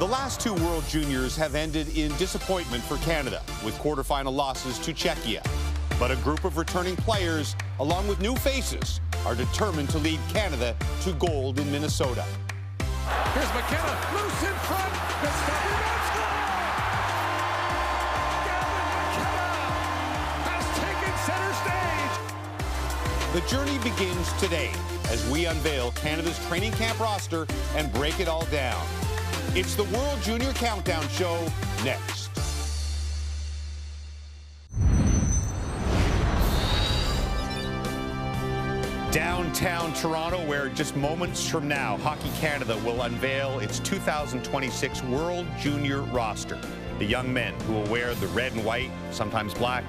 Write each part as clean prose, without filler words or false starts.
The last two World Juniors have ended in disappointment for Canada, with quarterfinal losses to Czechia. But a group of returning players, along with new faces, are determined to lead Canada to gold in Minnesota. Here's McKenna, loose in front. Good stuff. The journey begins today as we unveil Canada's training camp roster and break it all down. It's the World Junior Countdown Show next. Downtown Toronto, where just moments from now, Hockey Canada will unveil its 2026 World Junior roster. The young men who will wear the red and white, sometimes black,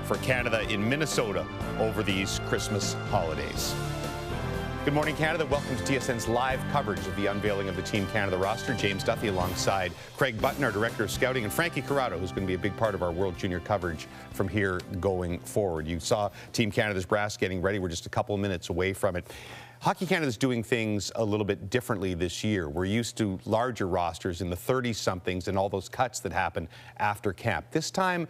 for Canada in Minnesota over these Christmas holidays. Good morning, Canada. Welcome to TSN's live coverage of the unveiling of the Team Canada roster. James Duthie alongside Craig Button, our Director of Scouting, and Frankie Corrado, who's going to be a big part of our World Junior coverage from here going forward. You saw Team Canada's brass getting ready. We're just a couple of minutes away from it. Hockey Canada is doing things a little bit differently this year. We're used to larger rosters in the 30-somethings and all those cuts that happen after camp. This time,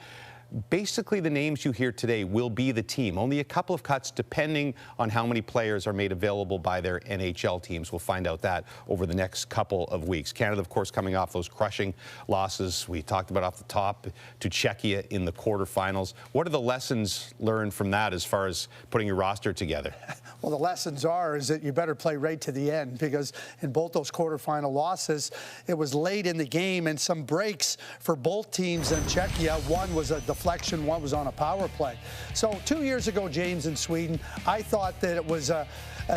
basically, the names you hear today will be the team. Only a couple of cuts depending on how many players are made available by their NHL teams. We'll find out that over the next couple of weeks. Canada, of course, coming off those crushing losses we talked about off the top to Czechia in the quarterfinals. What are the lessons learned from that as far as putting your roster together? Well, the lessons is that you better play right to the end, because in both those quarterfinal losses, it was late in the game and some breaks for both teams in Czechia. One was a deflection, one was on a power play. So 2 years ago, James, in Sweden, I thought that it was a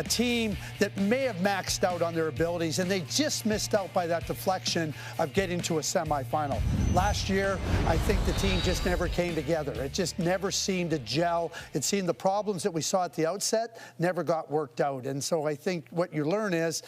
team that may have maxed out on their abilities, and they just missed out by that deflection of getting to a semifinal. Last year, I think the team just never came together. It just never seemed to gel. It seemed the problems that we saw at the outset never got worked out. And so I think what you learn is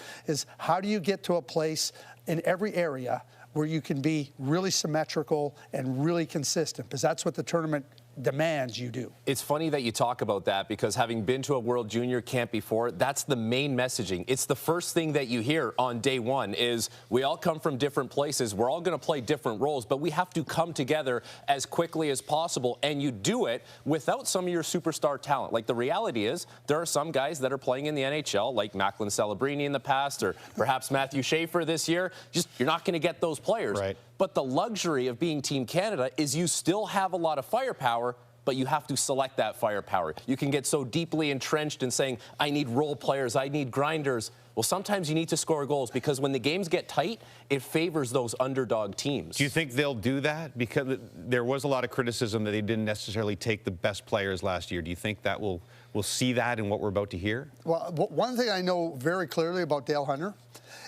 how do you get to a place in every area where you can be really symmetrical and really consistent, because that's what the tournament demands you do. It's funny that you talk about that, because having been to a World Junior camp before, that's the main messaging. It's the first thing that you hear on day one is we all come from different places. We're all going to play different roles, but we have to come together as quickly as possible. And you do it without some of your superstar talent. Like, the reality is there are some guys that are playing in the NHL, like Macklin Celebrini in the past, or perhaps Matthew Schaefer this year. Just, you're not going to get those players. Right. But the luxury of being Team Canada is you still have a lot of firepower, but you have to select that firepower. You can get so deeply entrenched in saying, I need role players, I need grinders. Well, sometimes you need to score goals, because when the games get tight, it favors those underdog teams. Do you think they'll do that? Because there was a lot of criticism that they didn't necessarily take the best players last year. Do you think that we'll see that in what we're about to hear? Well, one thing I know very clearly about Dale Hunter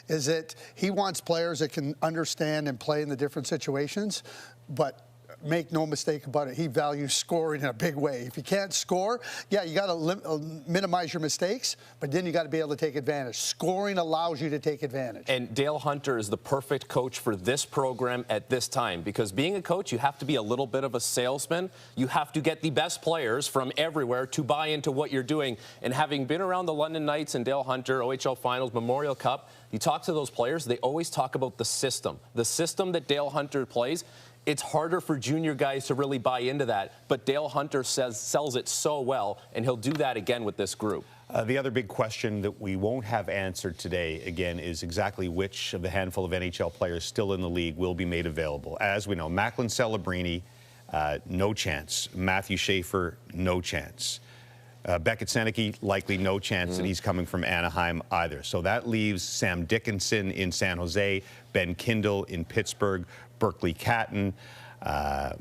is that he wants players that can understand and play in the different situations, but make no mistake about it, he values scoring in a big way. If you can't score, yeah, you got to minimize your mistakes, but then you got to be able to take advantage. Scoring allows you to take advantage. And Dale Hunter is the perfect coach for this program at this time, because being a coach, you have to be a little bit of a salesman. You have to get the best players from everywhere to buy into what you're doing. And having been around the London Knights and Dale Hunter, OHL Finals, Memorial Cup, you talk to those players, they always talk about the system. The system that Dale Hunter plays. It's harder for junior guys to really buy into that, but Dale Hunter sells it so well, and he'll do that again with this group. The other big question that we won't have answered today, again, is exactly which of the handful of NHL players still in the league will be made available. As we know, Macklin Celebrini, no chance. Matthew Schaefer, no chance. Beckett Seneke, likely no chance that he's coming from Anaheim either. So that leaves Sam Dickinson in San Jose, Ben Kindle in Pittsburgh, Berkeley Catton,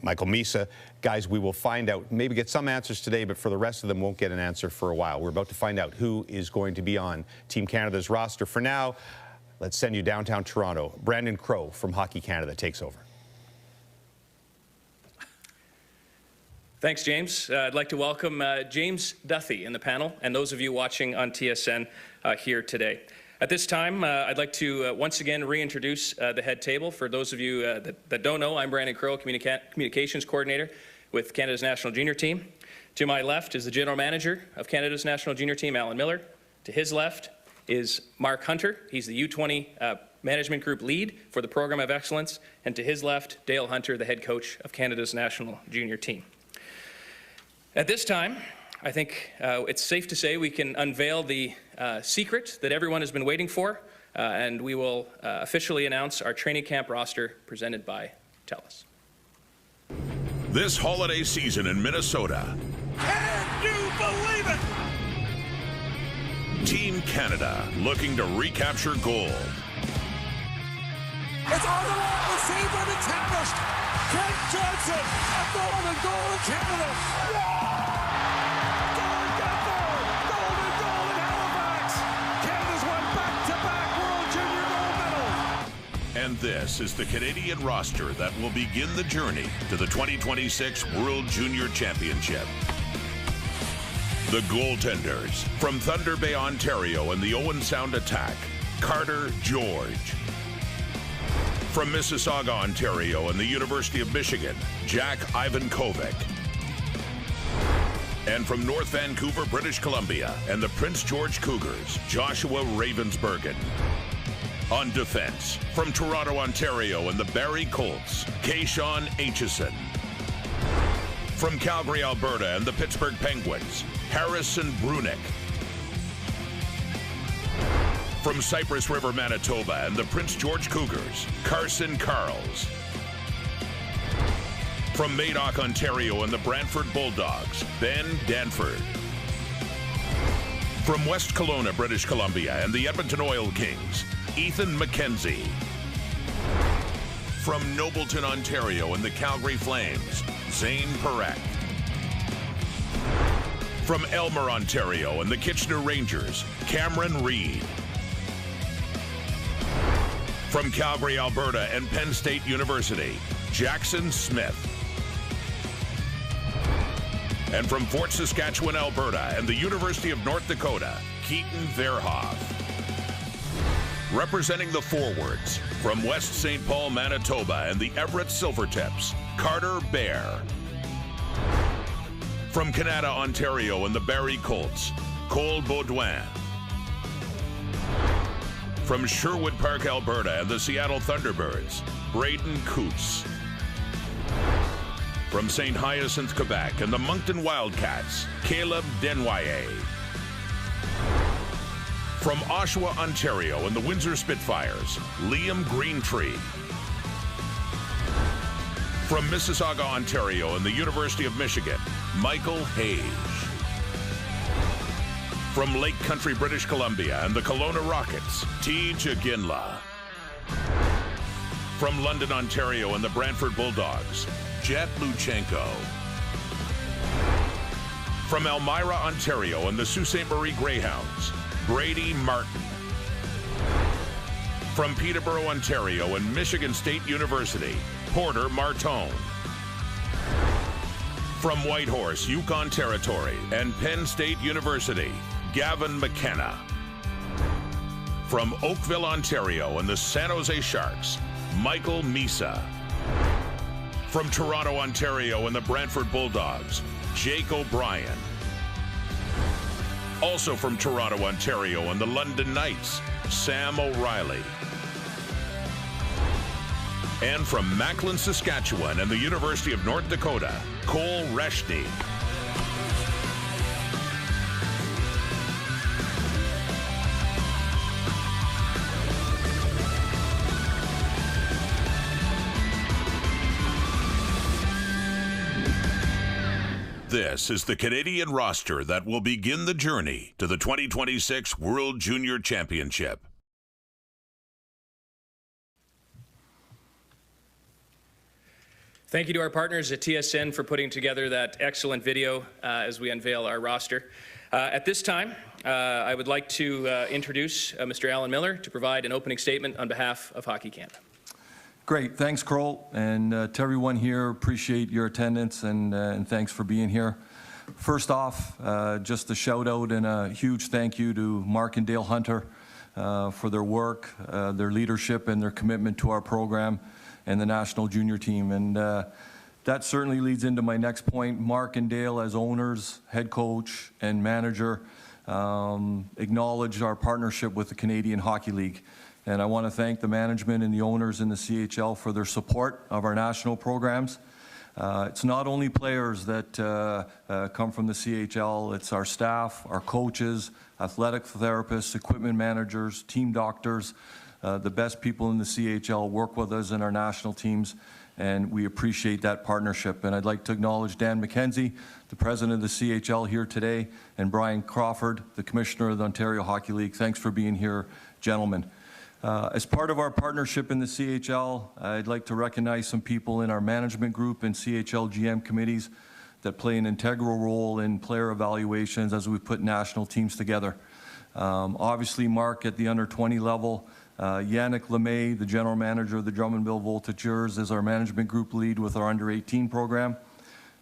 Michael Misa. Guys, we will find out, maybe get some answers today, but for the rest of them, won't get an answer for a while. We're about to find out who is going to be on Team Canada's roster. For now, let's send you downtown Toronto. Brandon Crow from Hockey Canada takes over. Thanks, James. I'd like to welcome James Duthie in the panel and those of you watching on TSN here today. At this time, I'd like to once again reintroduce the head table. For those of you that don't know, I'm Brandon Crow, Communications Coordinator with Canada's National Junior Team. To my left is the General Manager of Canada's National Junior Team, Alan Miller. To his left is Mark Hunter. He's the U20 Management Group Lead for the Program of Excellence, and to his left, Dale Hunter, the head coach of Canada's national junior team. At this time, I think it's safe to say we can unveil the secret that everyone has been waiting for, and we will officially announce our training camp roster presented by TELUS. This holiday season in Minnesota, Can you believe it? Team Canada looking to recapture gold. It's on the line, the save and it's established. Kent Johnson, a golden goal in Canada. Goal, get there. Golden goal in Halifax. Canada's won back-to-back World Junior gold medal. And this is the Canadian roster that will begin the journey to the 2026 World Junior Championship. The goaltenders from Thunder Bay, Ontario and the Owen Sound Attack, Carter George. From Mississauga, Ontario and the University of Michigan, Jack Ivankovic. And from North Vancouver, British Columbia and the Prince George Cougars, Joshua Ravensbergen. On defense, from Toronto, Ontario and the Barrie Colts, Kayshawn Aitchison. From Calgary, Alberta and the Pittsburgh Penguins, Harrison Brunick. From Cypress River, Manitoba and the Prince George Cougars, Carson Carls. From Madoc, Ontario and the Brantford Bulldogs, Ben Danford. From West Kelowna, British Columbia and the Edmonton Oil Kings, Ethan McKenzie. From Nobleton, Ontario and the Calgary Flames, Zane Perek. From Elmer, Ontario and the Kitchener Rangers, Cameron Reed. From Calgary, Alberta and Penn State University, Jackson Smith. And from Fort Saskatchewan, Alberta and the University of North Dakota, Keaton Verhoff. Representing the forwards, from West St. Paul, Manitoba and the Everett Silvertips, Carter Bear. From Canada, Ontario and the Barrie Colts, Cole Baudouin. From Sherwood Park, Alberta and the Seattle Thunderbirds, Braden Coots. From St. Hyacinthe, Quebec and the Moncton Wildcats, Caleb Denwaye. From Oshawa, Ontario and the Windsor Spitfires, Liam Greentree. From Mississauga, Ontario and the University of Michigan, Michael Hage. From Lake Country, British Columbia and the Kelowna Rockets, T. Jaginla. From London, Ontario and the Brantford Bulldogs, Jet Luchenko. From Elmira, Ontario and the Sault Ste. Marie Greyhounds, Brady Martin. From Peterborough, Ontario and Michigan State University, Porter Martone. From Whitehorse, Yukon Territory and Penn State University, Gavin McKenna. From Oakville, Ontario and the San Jose Sharks, Michael Misa. From Toronto, Ontario and the Brantford Bulldogs, Jake O'Brien. Also from Toronto, Ontario and the London Knights, Sam O'Reilly. And from Macklin, Saskatchewan and the University of North Dakota, Cole Reshny. This is the Canadian roster that will begin the journey to the 2026 World Junior Championship. Thank you to our partners at TSN for putting together that excellent video as we unveil our roster. At this time, I would like to introduce Mr. Alan Miller to provide an opening statement on behalf of Hockey Canada. Great, thanks, Kroll, and to everyone here, appreciate your attendance and thanks for being here. First off, just a shout out and a huge thank you to Mark and Dale Hunter for their work, their leadership and their commitment to our program and the national junior team. And that certainly leads into my next point. Mark and Dale, as owners, head coach, and manager, acknowledge our partnership with the Canadian Hockey League. And I want to thank the management and the owners in the CHL for their support of our national programs. It's not only players that come from the CHL, it's our staff, our coaches, athletic therapists, equipment managers, team doctors. The best people in the CHL work with us in our national teams, and we appreciate that partnership. And I'd like to acknowledge Dan McKenzie, the president of the CHL here today, and Brian Crawford, the commissioner of the Ontario Hockey League. Thanks for being here, gentlemen. As part of our partnership in the CHL, I'd like to recognize some people in our management group and CHL GM committees that play an integral role in player evaluations as we put national teams together. Obviously, Mark at the under-20 level, Yannick Lemay, the general manager of the Drummondville Voltigeurs, is our management group lead with our under-18 program,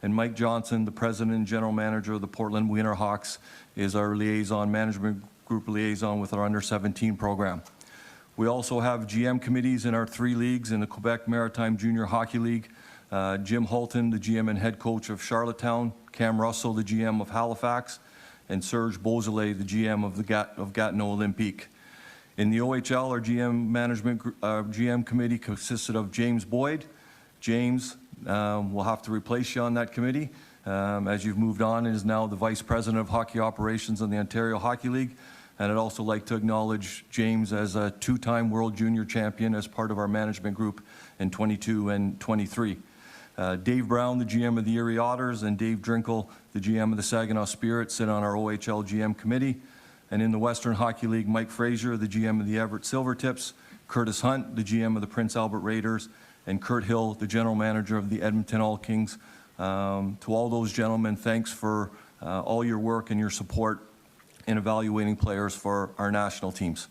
and Mike Johnson, the president and general manager of the Portland Wienerhawks, is our management group liaison with our under-17 program. We also have GM committees in our 3 leagues in the Quebec Maritime Junior Hockey League. Jim Hulton, the GM and head coach of Charlottetown, Cam Russell, the GM of Halifax, and Serge Beausoleil, the GM of Gatineau Olympique. In the OHL, our GM committee consisted of James Boyd. James will have to replace you on that committee as you've moved on and is now the vice president of hockey operations in the Ontario Hockey League. And I'd also like to acknowledge James as a 2-time World Junior Champion as part of our management group in 22 and 23. Dave Brown, the GM of the Erie Otters, and Dave Drinkle, the GM of the Saginaw Spirit, sit on our OHL GM committee. And in the Western Hockey League, Mike Frazier, the GM of the Everett Silvertips, Curtis Hunt, the GM of the Prince Albert Raiders, and Kurt Hill, the general manager of the Edmonton All Kings. To all those gentlemen, thanks for all your work and your support in evaluating players for our national teams.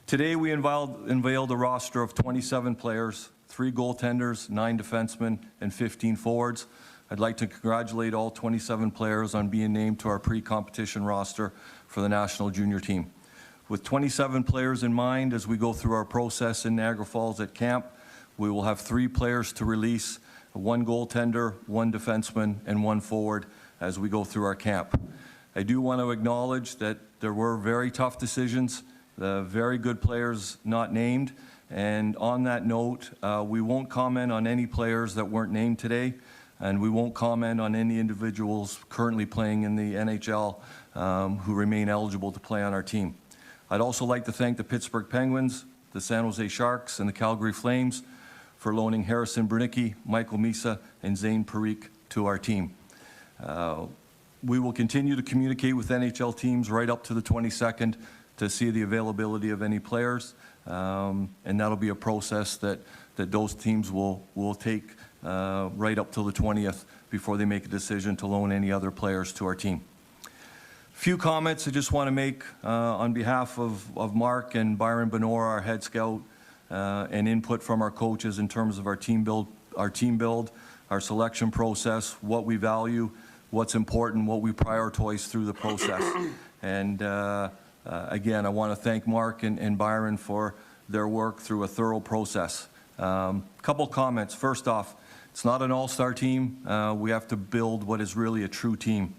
Today we unveiled a roster of 27 players, 3 goaltenders, 9 defensemen, and 15 forwards. I'd like to congratulate all 27 players on being named to our pre-competition roster for the national junior team. With 27 players in mind, as we go through our process in Niagara Falls at camp, we will have 3 players to release, 1 goaltender, 1 defenseman, and 1 forward as we go through our camp. I do want to acknowledge that there were very tough decisions, very good players not named, and on that note, we won't comment on any players that weren't named today, and we won't comment on any individuals currently playing in the NHL who remain eligible to play on our team. I'd also like to thank the Pittsburgh Penguins, the San Jose Sharks, and the Calgary Flames for loaning Harrison Bernicki, Michael Misa, and Zane Parikh to our team. We will continue to communicate with NHL teams right up to the 22nd to see the availability of any players, and that'll be a process that those teams will take right up till the 20th before they make a decision to loan any other players to our team. Few comments I just want to make on behalf of Mark and Byron Benor, our head scout, and input from our coaches in terms of our team build, our selection process, what we value, what's important, what we prioritize through the process. And again, I want to thank Mark and Byron for their work through a thorough process. Couple comments. First off, it's not an all-star team. We have to build what is really a true team.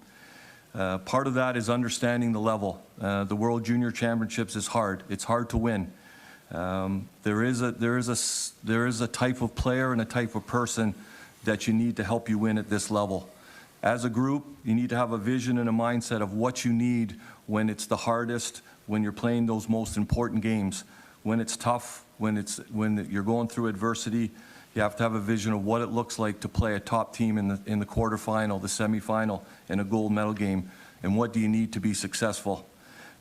Part of that is understanding the level. The World Junior Championships is hard. It's hard to win. There is a type of player and a type of person that you need to help you win at this level. As a group, you need to have a vision and a mindset of what you need when it's the hardest, when you're playing those most important games. When it's tough, when you're going through adversity, you have to have a vision of what it looks like to play a top team in the quarterfinal, the semifinal, in a gold medal game, and what do you need to be successful.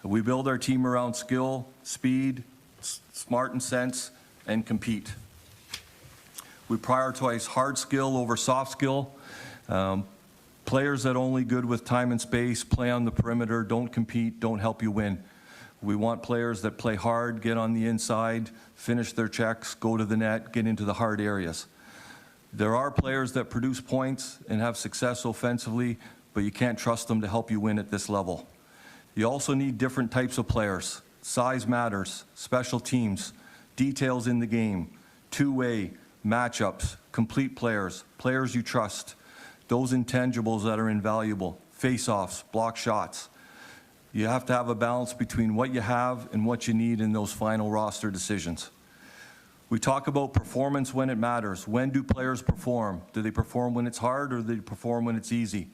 We build our team around skill, speed, smart and sense, and compete. We prioritize hard skill over soft skill. Players that are only good with time and space, play on the perimeter, don't compete, don't help you win. We want players that play hard, get on the inside, finish their checks, go to the net, get into the hard areas. There are players that produce points and have success offensively, but you can't trust them to help you win at this level. You also need different types of players. Size matters, special teams, details in the game, two-way, matchups, complete players, players you trust, those intangibles that are invaluable, face-offs, block shots. You have to have a balance between what you have and what you need in those final roster decisions. We talk about performance when it matters. When do players perform? Do they perform when it's hard, or do they perform when it's easy?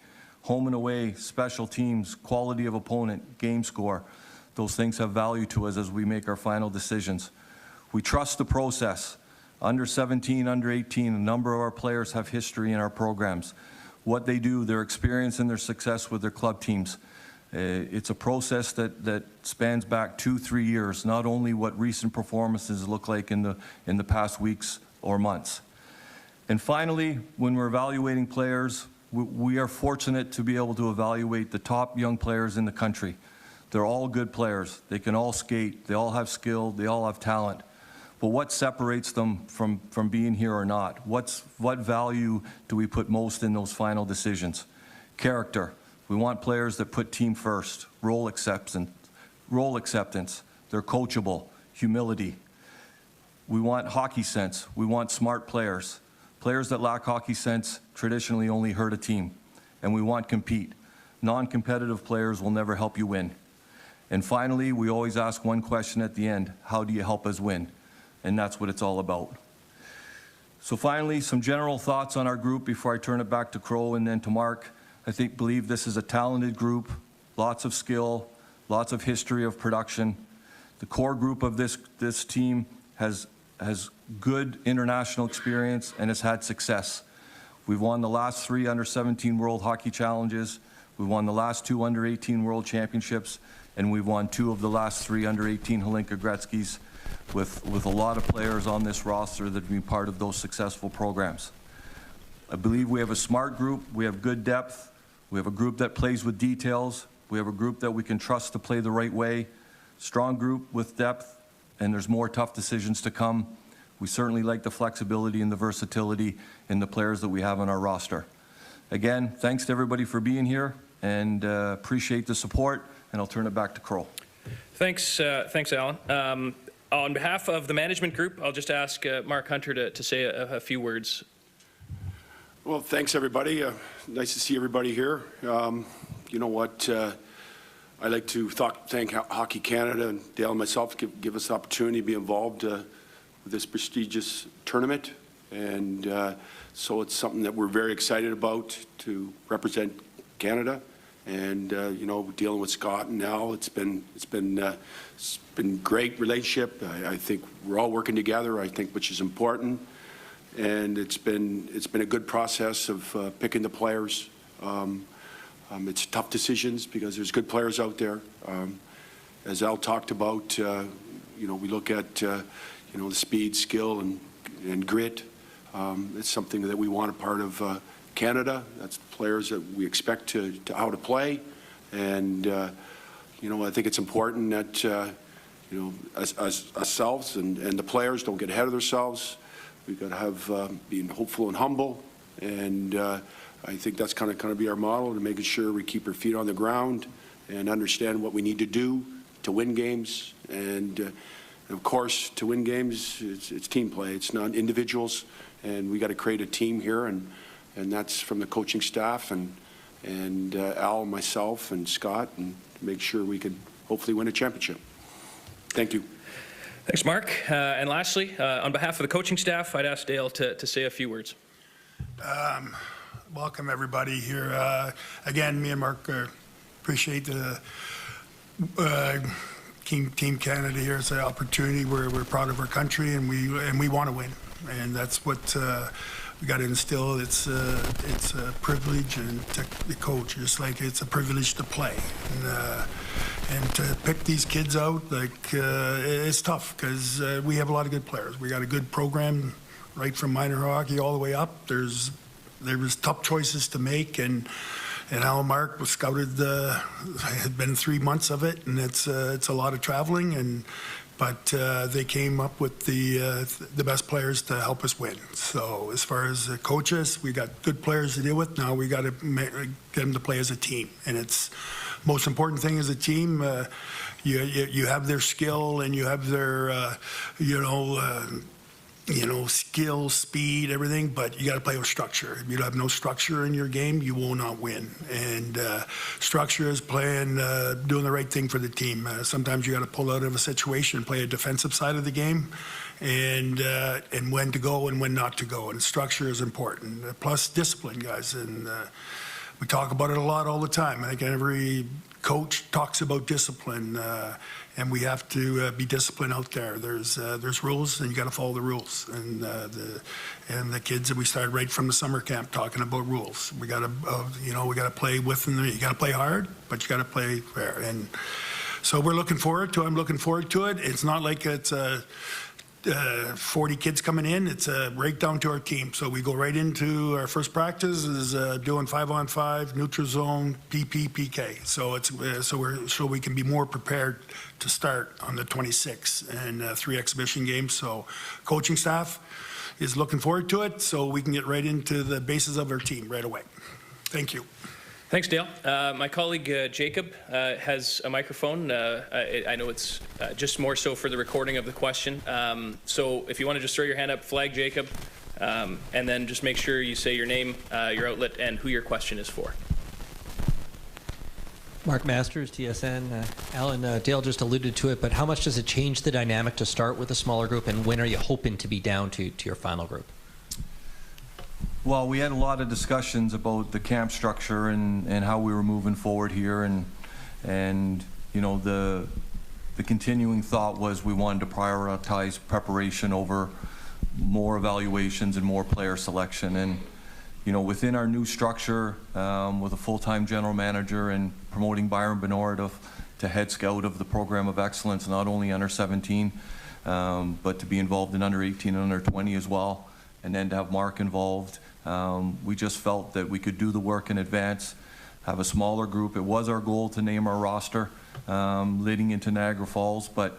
Home and away, special teams, quality of opponent, game score. Those things have value to us as we make our final decisions. We trust the process. Under 17, under 18, a number of our players have history in our programs. What they do, their experience and their success with their club teams. It's a process that spans back 2-3 years, not only what recent performances look like in the past weeks or months. And finally, when we're evaluating players, we are fortunate to be able to evaluate the top young players in the country. They're all good players. They can all skate. They all have skill. They all have talent. But what separates them from being here or not? What value do we put most in those final decisions? Character. We want players that put team first, role acceptance. They're coachable, humility. We want hockey sense. We want smart players. Players that lack hockey sense traditionally only hurt a team. And we want compete. Non-competitive players will never help you win. And finally, we always ask one question at the end: how do you help us win? And that's what it's all about. So finally, some general thoughts on our group before I turn it back to Crow and then to Mark. I believe this is a talented group, lots of skill, lots of history of production. The core group of this team has good international experience and has had success. We've won the last 3 under-17 World Hockey Challenges. We've won the last 2 under-18 World Championships, and we've won 2 of the last 3 under-18 Hlinka Gretzky's with a lot of players on this roster that have been part of those successful programs. I believe we have a smart group. We have good depth. We have a group that plays with details. We have a group that we can trust to play the right way. Strong group with depth, and there's more tough decisions to come. We certainly like the flexibility and the versatility in the players that we have on our roster. Again, thanks to everybody for being here, and appreciate the support, and I'll turn it back to Kroll. Thanks, Alan. On behalf of the management group, I'll just ask Mark Hunter to say a few words. Well, thanks, everybody. Nice to see everybody here. You know what? I'd like to thank Hockey Canada and Dale and myself to give us the opportunity to be involved with this prestigious tournament. And so it's something that we're very excited about to represent Canada. And you know, dealing with Scott and Al, it's been great relationship. I think we're all working together, I think, which is important. And it's been a good process of picking the players. It's tough decisions because there's good players out there. As Al talked about, you know, we look at you know, the speed, skill, and grit. It's something that we want a part of Canada. That's players that we expect to how to play. And you know, I think it's important that you know, as ourselves and the players don't get ahead of themselves. We've got to have being hopeful and humble, and I think that's kind of be our model, to making sure we keep our feet on the ground and understand what we need to do to win games. And of course, to win games, it's team play. It's not individuals, and we got to create a team here, and that's from the coaching staff and Al, myself, and Scott, and to make sure we can hopefully win a championship. Thank you. Thanks, Mark. And lastly, on behalf of the coaching staff, I'd ask Dale to say a few words. Welcome, everybody here. Again, me and Mark appreciate the Team Canada here. It's an opportunity where we're proud of our country, and we want to win. And that's what we got to instill. It's a privilege and to coach, just like it's a privilege to play. And to pick these kids out, like it's tough because we have a lot of good players. We got a good program, right from minor hockey all the way up. There was tough choices to make, and Al Mark was scouted. Had been 3 months of it, and it's a lot of traveling, but they came up with the best players to help us win. So as far as coaches, we got good players to deal with. Now we got to get them to play as a team, and it's most important thing as a team. You have their skill and you have their skill, speed, everything, but you got to play with structure. If you have no structure in your game, you will not win. And structure is doing the right thing for the team. Sometimes you got to pull out of a situation and play a defensive side of the game, and when to go and when not to go. And structure is important. Plus discipline, guys. And we talk about it a lot all the time. I think every coach talks about discipline. And we have to be disciplined out there. There's rules, and you got to follow the rules. And the kids, we started right from the summer camp talking about rules. We got to we got to play with them. You got to play hard, but you got to play fair. And so we're looking forward to it. I'm looking forward to it. It's not like it's 40 kids coming in. It's right down to our team. So we go right into our first practice is doing 5-on-5, neutral zone, PP, PK. So it's so we can be more prepared to start on the 26th and 3 exhibition games. So coaching staff is looking forward to it, so we can get right into the basis of our team right away. Thank you. Thanks, Dale. My colleague Jacob has a microphone. I know it's just more so for the recording of the question. So if you want to just throw your hand up, flag Jacob, and then just make sure you say your name, your outlet, and who your question is for. Mark Masters, TSN. Alan, Dale just alluded to it, but how much does it change the dynamic to start with a smaller group, and when are you hoping to be down to your final group? Well, we had a lot of discussions about the camp structure and how we were moving forward here, and the continuing thought was we wanted to prioritize preparation over more evaluations and more player selection. And within our new structure, with a full-time general manager and promoting Byron Bernard to head scout of the program of excellence, not only under 17, but to be involved in under 18 and under 20 as well, and then to have Mark involved. We just felt that we could do the work in advance, have a smaller group. It was our goal to name our roster leading into Niagara Falls, but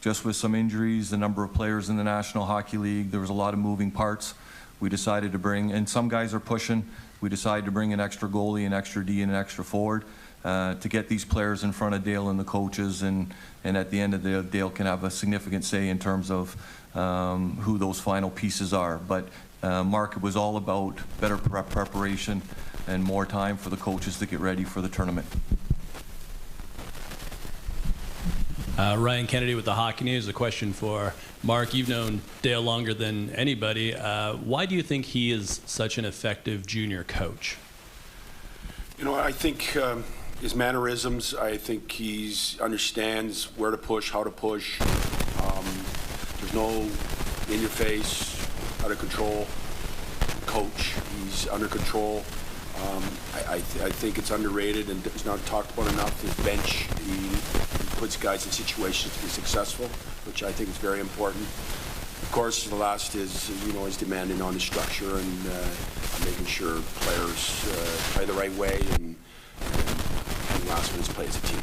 just with some injuries, the number of players in the National Hockey League, there was a lot of moving parts. We decided to bring, and some guys are pushing, we decided to bring an extra goalie, an extra D, and an extra forward to get these players in front of Dale and the coaches, and at the end of the day, Dale can have a significant say in terms of who those final pieces are. But Mark, it was all about better preparation and more time for the coaches to get ready for the tournament. Ryan Kennedy with the Hockey News. A question for Mark. You've known Dale longer than anybody. Why do you think he is such an effective junior coach? I think his mannerisms, I think he understands where to push, how to push. There's no in-your-face, out-of-control coach. He's under control. I think it's underrated and it's not talked about enough. His bench, he puts guys in situations to be successful, which I think is very important. Of course, the last is, is demanding on the structure and making sure players play the right way, and the last one is play as a team.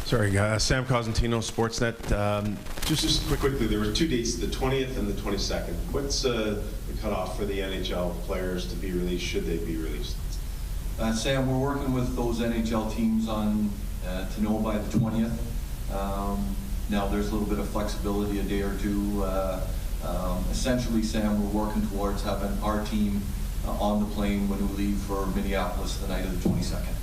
Sorry, Sam Cosentino, Sportsnet. Just quickly, there were 2 dates, the 20th and the 22nd. What's the cutoff for the NHL players to be released, should they be released? Sam, we're working with those NHL teams on to know by the 20th. Now, there's a little bit of flexibility, a day or two. Essentially, Sam, we're working towards having our team on the plane when we leave for Minneapolis the night of the 22nd.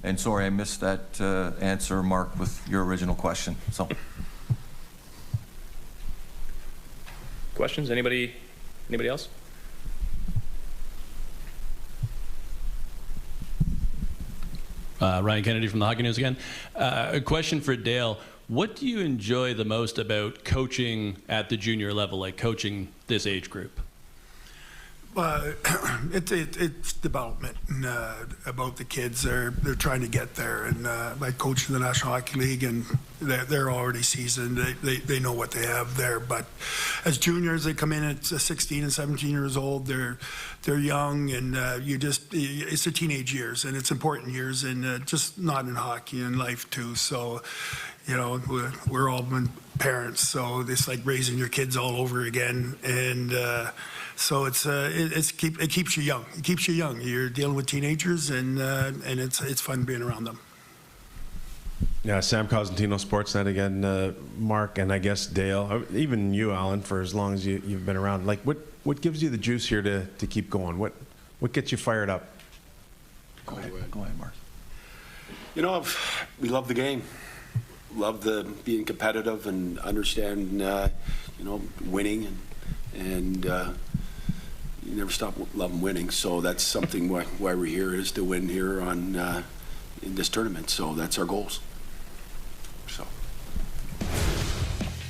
And sorry, I missed that answer, Mark, with your original question. So, questions? Anybody else? Ryan Kennedy from the Hockey News again. A question for Dale. What do you enjoy the most about coaching at the junior level, like coaching this age group? It's development about the kids. They're trying to get there, and I coach in the National Hockey League, and they're already seasoned. They know what they have there. But as juniors, they come in at 16 and 17 years old. They're young, and it's the teenage years, and it's important years, and just not in hockey, in life too. So, we're all been parents, so it's like raising your kids all over again, and. So it keeps you young. It keeps you young. You're dealing with teenagers, and it's fun being around them. Yeah, Sam Cosentino, Sportsnet again, Mark, and I guess Dale, even you, Alan, for as long as you've been around. Like, what gives you the juice here to keep going? What gets you fired up? Go ahead, Mark. You know, we love the game. Love being competitive and understand, you know, winning, and you never stop loving winning. So that's something why we're here, is to win here in this tournament. So that's our goals.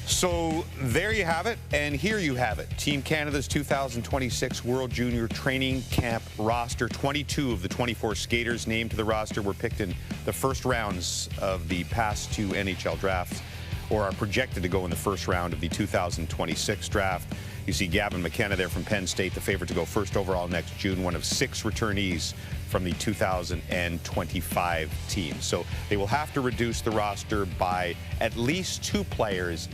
So there you have it, and here you have it. Team Canada's 2026 World Junior Training Camp roster. 22 of the 24 skaters named to the roster were picked in the first rounds of the past 2 NHL drafts, or are projected to go in the first round of the 2026 draft. You see Gavin McKenna there from Penn State, the favorite to go first overall next June, one of 6 returnees from the 2025 team. So they will have to reduce the roster by at least 2 players.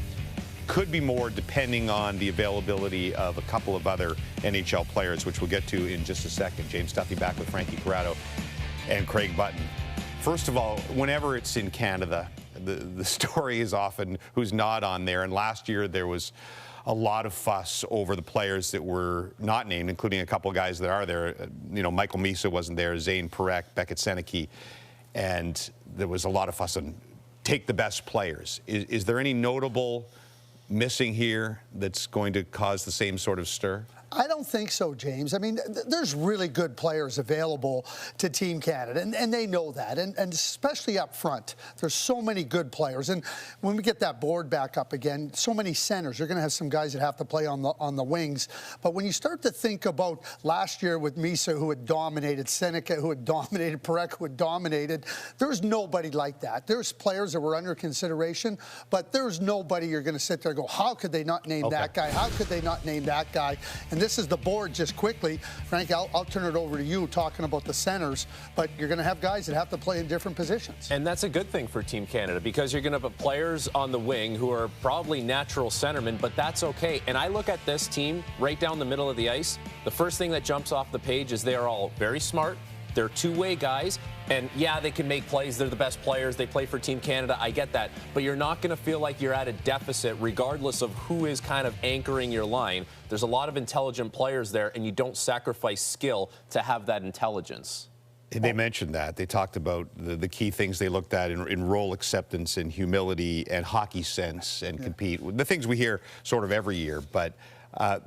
Could be more depending on the availability of a couple of other NHL players, which we'll get to in just a second. James Duthie back with Frankie Corrado and Craig Button. First of all, whenever it's in Canada, the story is often who's not on there. And last year there was a lot of fuss over the players that were not named, including a couple of guys that are there. You know, Michael Misa wasn't there, Zane Perek, Beckett Seneke, and there was a lot of fuss on take the best players. Is there any notable missing here that's going to cause the same sort of stir? I don't think so, James. I mean, there's really good players available to Team Canada, and they know that, and especially up front. There's so many good players, and when we get that board back up again, so many centers. You're going to have some guys that have to play on the wings, but when you start to think about last year with Misa, who had dominated, Seneca, who had dominated, Perek, who had dominated, there's nobody like that. There's players that were under consideration, but there's nobody you're going to sit there and go, how could they not name that guy? How could they not name that guy? And this is the board just quickly. Frank, I'll turn it over to you talking about the centers, but you're going to have guys that have to play in different positions. And that's a good thing for Team Canada, because you're going to put players on the wing who are probably natural centermen, but that's okay. And I look at this team right down the middle of the ice. The first thing that jumps off the page is they are all very smart. They're two-way guys, and yeah, they can make plays. They're the best players. They play for Team Canada. I get that. But you're not going to feel like you're at a deficit regardless of who is kind of anchoring your line. There's a lot of intelligent players there, and you don't sacrifice skill to have that intelligence. They mentioned that. They talked about the key things they looked at in role acceptance and humility and hockey sense and compete. The things we hear sort of every year, but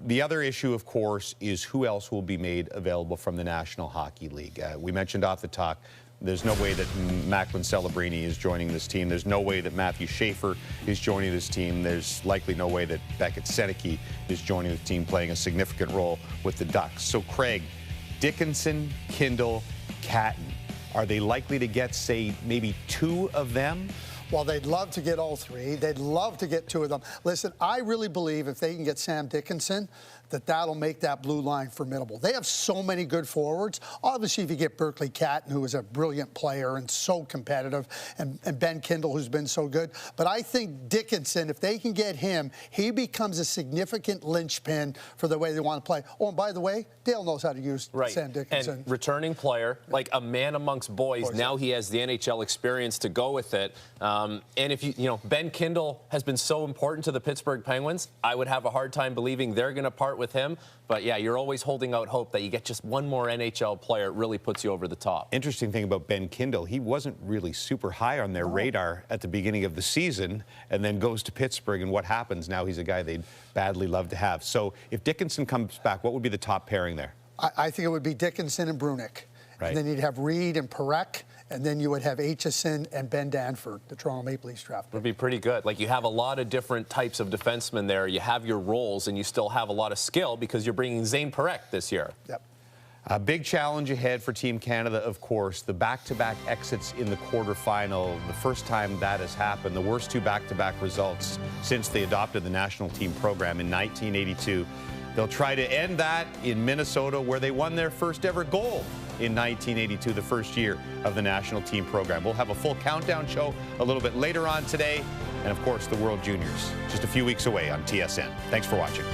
the other issue, of course, is who else will be made available from the National Hockey League. We mentioned off the top, there's no way that Macklin Celebrini is joining this team. There's no way that Matthew Schaefer is joining this team. There's likely no way that Beckett Seneke is joining the team, playing a significant role with the Ducks. So, Craig, Dickinson, Kindle, Catton, are they likely to get, say, maybe 2 of them? Well, they'd love to get all 3. They'd love to get 2 of them. Listen, I really believe if they can get Sam Dickinson, that'll make that blue line formidable. They have so many good forwards. Obviously, if you get Berkeley Catton, who is a brilliant player and so competitive, and Ben Kindle, who's been so good. But I think Dickinson, if they can get him, he becomes a significant linchpin for the way they want to play. Oh, and by the way, Dale knows how to use Sam Dickinson. And returning player, like a man amongst boys. Now he has the NHL experience to go with it. And if you know, Ben Kindle has been so important to the Pittsburgh Penguins, I would have a hard time believing they're going to part with him. But yeah, you're always holding out hope that you get just one more NHL player. It really puts you over the top. Interesting thing about Ben Kindle, he wasn't really super high on their radar at the beginning of the season, and then goes to Pittsburgh, and what happens? Now he's a guy they'd badly love to have. So if Dickinson comes back, what would be the top pairing there? I think it would be Dickinson and Brunick. Right. And then you'd have Reed and Perek, and then you would have Aitchison and Ben Danford, the Toronto Maple Leafs draft. It would be pretty good. Like, you have a lot of different types of defensemen there. You have your roles, and you still have a lot of skill because you're bringing Zane Perek this year. Yep. A big challenge ahead for Team Canada, of course. The back-to-back exits in the quarterfinal. The first time that has happened. The worst 2 back-to-back results since they adopted the national team program in 1982. They'll try to end that in Minnesota, where they won their first ever gold in 1982, the first year of the national team program. We'll have a full countdown show a little bit later on today. And, of course, the World Juniors just a few weeks away on TSN. Thanks for watching.